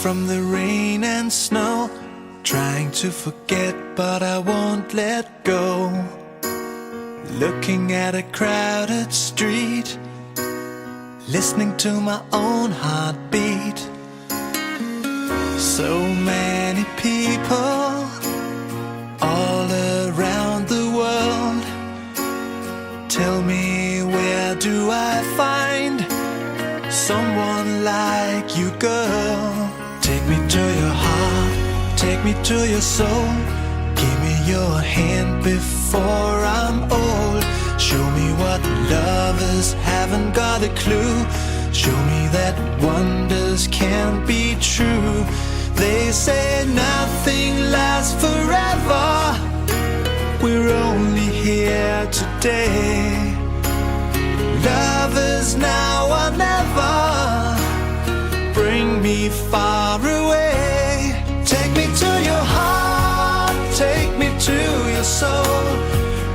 from the rain and snow, trying to forget but I won't let go. Looking at a crowded street, listening to my own heartbeat. So many people all around the world. Tell me, where do I find someone like you, girl? Take me to your heart, take me to your soul. Give me your hand before I'm old. Show me what lovers haven't got a clue. Show me that wonders can't be true. They say nothing lasts forever. We're only here today. Lovers now or never. Bring me far away. Take me to your heart, take me to your soul.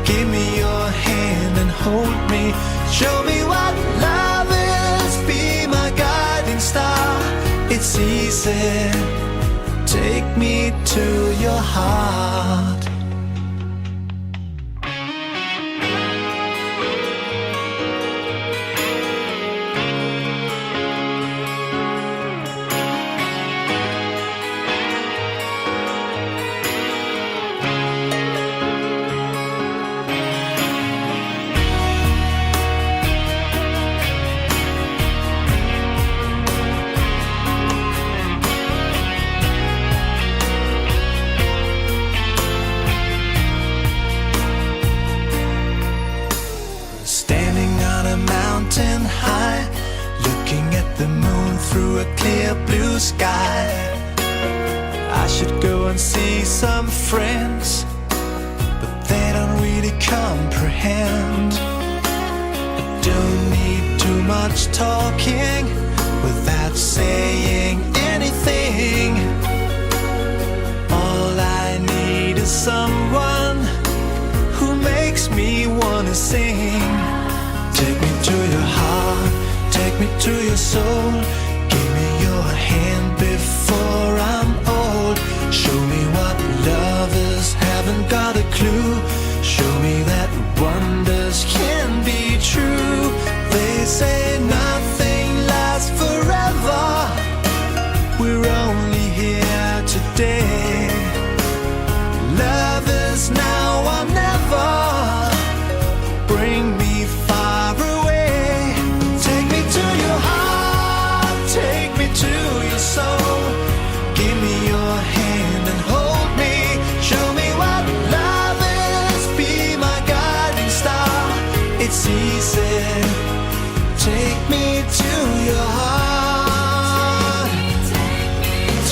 Give me your hand and hold me. Show me what love is, be my guiding star. It's easy, take me to your heart. Mountain high, looking at the moon through a clear blue sky. I should go and see some friends, but they don't really comprehend. I don't need too much talking without saying anything. All I need is someone who makes me wanna sing. Take me to your heart, take me to your soul. Give me your hand before I'm old. Show me what lovers haven't got a clue. Show me that wonders can be true. They say nothing lasts forever. We're only here today. Lovers now or never. Bring me far away. Take me to your heart, take me to your soul. Give me your hand and hold me. Show me what love is, be my guiding star. It's easy, take me to your heart.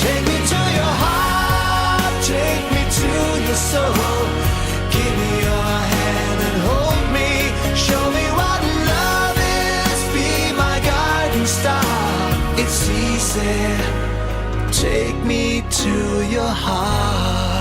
Take me to your heart, take me to your soul. Give me your hand and hold me. Show me what love is, be my guiding star. It's easy, take me to your heart.